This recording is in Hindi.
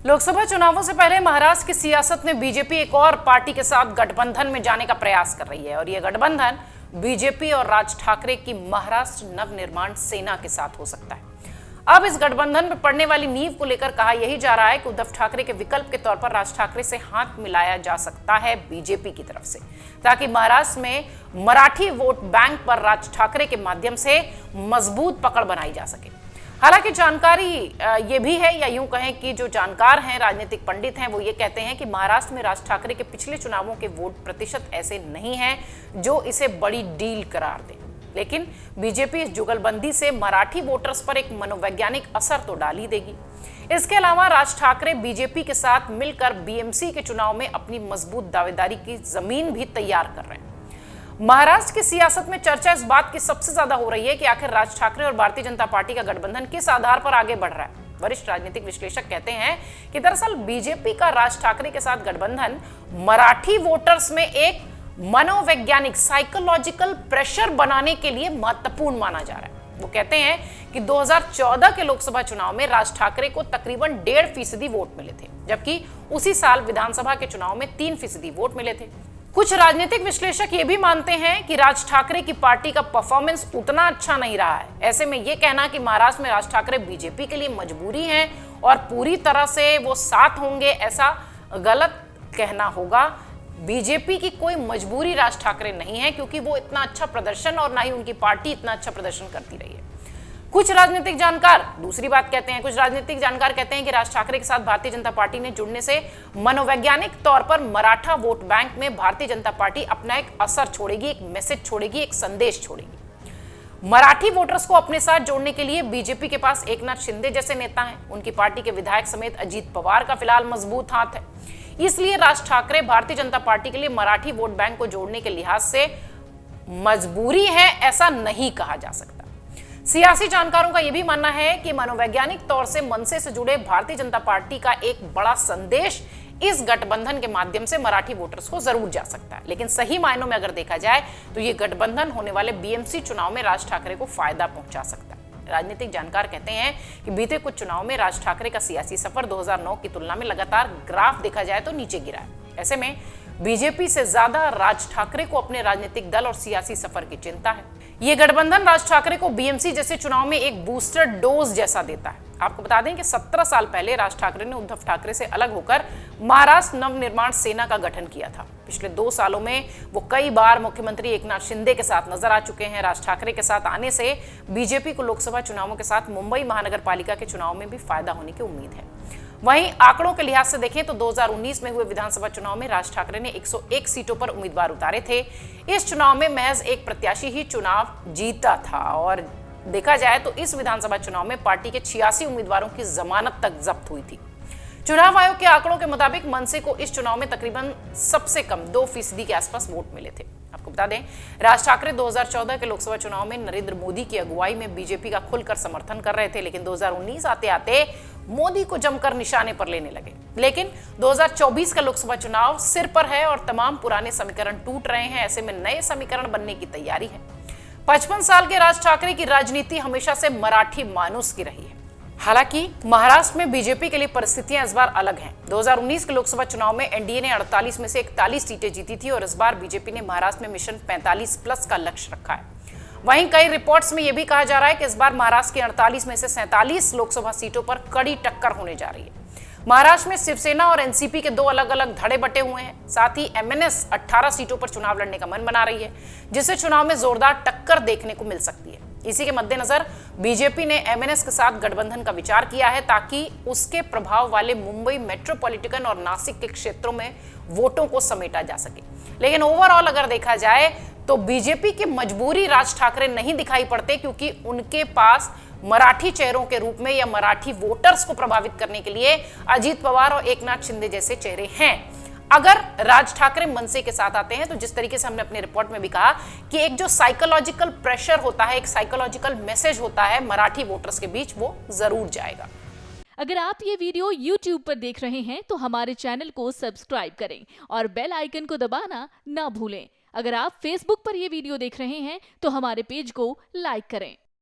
लोकसभा चुनावों से पहले महाराष्ट्र की सियासत में बीजेपी एक और पार्टी के साथ गठबंधन में जाने का प्रयास कर रही है और यह गठबंधन बीजेपी और राज ठाकरे की महाराष्ट्र नवनिर्माण सेना के साथ हो सकता है। अब इस गठबंधन में पड़ने वाली नींव को लेकर कहा यही जा रहा है कि उद्धव ठाकरे के विकल्प के तौर पर राज ठाकरे से हाथ मिलाया जा सकता है बीजेपी की तरफ से, ताकि महाराष्ट्र में मराठी वोट बैंक पर राज ठाकरे के माध्यम से मजबूत पकड़ बनाई जा सके। हालांकि जानकारी ये भी है, या यूं कहें कि जो जानकार हैं, राजनीतिक पंडित हैं, वो ये कहते हैं कि महाराष्ट्र में राज ठाकरे के पिछले चुनावों के वोट प्रतिशत ऐसे नहीं हैं जो इसे बड़ी डील करार दें। लेकिन बीजेपी इस जुगलबंदी से मराठी वोटर्स पर एक मनोवैज्ञानिक असर तो डाल ही देगी। इसके अलावा राज ठाकरे बीजेपी के साथ मिलकर बीएमसी के चुनाव में अपनी मजबूत दावेदारी की जमीन भी तैयार कर रहे हैं। महाराष्ट्र की सियासत में चर्चा इस बात की सबसे ज्यादा हो रही है कि आखिर राज ठाकरे और भारतीय जनता पार्टी का गठबंधन किस आधार पर आगे बढ़ रहा है। वरिष्ठ राजनीतिक विश्लेषक कहते हैं कि दरअसल बीजेपी का राज ठाकरे के साथ गठबंधन मराठी वोटर्स में एक मनोवैज्ञानिक साइकोलॉजिकल प्रेशर बनाने के लिए महत्वपूर्ण माना जा रहा है। वो कहते हैं कि 2014 के लोकसभा चुनाव में राज ठाकरे को तकरीबन 1.5% वोट मिले थे, जबकि उसी साल विधानसभा के चुनाव में 3% वोट मिले थे। कुछ राजनीतिक विश्लेषक ये भी मानते हैं कि राज ठाकरे की पार्टी का परफॉर्मेंस उतना अच्छा नहीं रहा है। ऐसे में ये कहना कि महाराष्ट्र में राज ठाकरे बीजेपी के लिए मजबूरी है और पूरी तरह से वो साथ होंगे, ऐसा गलत कहना होगा। बीजेपी की कोई मजबूरी राज ठाकरे नहीं है, क्योंकि वो इतना अच्छा प्रदर्शन और ना ही उनकी पार्टी इतना अच्छा प्रदर्शन करती रही है। कुछ राजनीतिक जानकार दूसरी बात कहते हैं। कुछ राजनीतिक जानकार कहते हैं कि राज ठाकरे के साथ भारतीय जनता पार्टी ने जुड़ने से मनोवैज्ञानिक तौर पर मराठा वोट बैंक में भारतीय जनता पार्टी अपना एक असर छोड़ेगी, एक मैसेज छोड़ेगी, एक संदेश छोड़ेगी। मराठी वोटर्स को अपने साथ जोड़ने के लिए बीजेपी के पास एकनाथ शिंदे जैसे नेता हैं। उनकी पार्टी के विधायक समेत अजीत पवार का फिलहाल मजबूत हाथ है। इसलिए राज ठाकरे भारतीय जनता पार्टी के लिए मराठी वोट बैंक को जोड़ने के लिहाज से मजबूरी है, ऐसा नहीं कहा जा सकता। सियासी जानकारों का यह भी मानना है कि मनोवैज्ञानिक तौर से मनसे से जुड़े भारतीय जनता पार्टी का एक बड़ा संदेश इस गठबंधन के माध्यम से मराठी वोटर्स को जरूर जा सकता है। लेकिन सही मायनों में अगर देखा जाए तो यह गठबंधन होने वाले बीएमसी चुनाव में राज ठाकरे को फायदा पहुंचा सकता है। राजनीतिक जानकार कहते हैं कि बीते कुछ चुनाव में राज ठाकरे का सियासी सफर 2009 की तुलना में लगातार ग्राफ देखा जाए तो नीचे गिरा है। ऐसे में बीजेपी से ज्यादा राज ठाकरे को अपने राजनीतिक दल और सियासी सफर की चिंता है। यह गठबंधन राज ठाकरे को बीएमसी जैसे चुनाव में एक बूस्टर डोज जैसा देता है। आपको बता दें कि 17 साल पहले राज ठाकरे ने उद्धव ठाकरे से अलग होकर महाराष्ट्र नवनिर्माण सेना का गठन किया था। पिछले 2 सालों में वो कई बार मुख्यमंत्री एकनाथ शिंदे के साथ नजर आ चुके हैं। राज ठाकरे के साथ आने से बीजेपी को लोकसभा चुनावों के साथ मुंबई महानगर पालिका के चुनाव में भी फायदा होने की उम्मीद है। वहीं आंकड़ों के लिहाज से देखें तो 2019 में हुए विधानसभा चुनाव में राज ठाकरे ने 101 सीटों पर उम्मीदवार उतारे थे। इस चुनाव में महज एक प्रत्याशी ही चुनाव जीता था और देखा जाए तो इस विधानसभा चुनाव में पार्टी के 86 उम्मीदवारों की जमानत तक जब्त हुई थी। चुनाव आयोग के आंकड़ों के मुताबिक मनसे को इस चुनाव में तकरीबन सबसे कम 2% के आसपास वोट मिले थे। आपको बता दें, राज ठाकरे 2014 के लोकसभा चुनाव में नरेंद्र मोदी की अगुवाई में बीजेपी का खुलकर समर्थन कर रहे थे, लेकिन 2019 आते आते मोदी को जमकर निशाने पर लेने लगे। लेकिन 2024 का लोकसभा चुनाव सिर पर है और तमाम पुराने समीकरण टूट रहे हैं। ऐसे में नए समीकरण बनने की तैयारी है। 55 साल के राज ठाकरे की राजनीति हमेशा से मराठी मानुस की रही है। हालांकि महाराष्ट्र में बीजेपी के लिए परिस्थितियां इस बार अलग हैं। 2019 के लोकसभा चुनाव में एनडीए ने 48 में से 41 सीटें जीती थी और इस बार बीजेपी ने महाराष्ट्र में मिशन 45+ का लक्ष्य रखा है। वहीं कई रिपोर्ट्स में यह भी कहा जा रहा है कि इस बार महाराष्ट्र की 48 में से 47 लोकसभा सीटों पर कड़ी टक्कर होने जा रही है। महाराष्ट्र में शिवसेना और एनसीपी के 2 अलग अलग धड़े बटे हुए हैं। साथ ही एमएनएस 18 सीटों पर चुनाव लड़ने का मन बना रही है, जिससे चुनाव में जोरदार टक्कर देखने को मिल सकती है। इसी के मद्देनजर बीजेपी ने एमएनएस के साथ गठबंधन का विचार किया है, ताकि उसके प्रभाव वाले मुंबई मेट्रोपॉलिटन और नासिक के क्षेत्रों में वोटों को समेटा जा सके। लेकिन ओवरऑल अगर देखा जाए तो बीजेपी की मजबूरी राज ठाकरे नहीं दिखाई पड़ते, क्योंकि उनके पास मराठी चेहरों के रूप में या मराठी वोटर्स को प्रभावित करने के लिए अजीत पवार और एकनाथ शिंदे जैसे चेहरे हैं। अगर राज ठाकरे मनसे के साथ आते हैं तो जिस तरीके से हमने अपने रिपोर्ट में भी कहा कि एक जो साइकोलॉजिकल प्रेशर होता है, एक साइकोलॉजिकल मैसेज होता है मराठी वोटर्स के बीच, वो जरूर जाएगा। अगर आप ये वीडियो YouTube पर देख रहे हैं तो हमारे चैनल को सब्सक्राइब करें और बेल आइकन को दबाना ना भूलें। अगर आप Facebook पर ये वीडियो देख रहे हैं तो हमारे पेज को लाइक करें।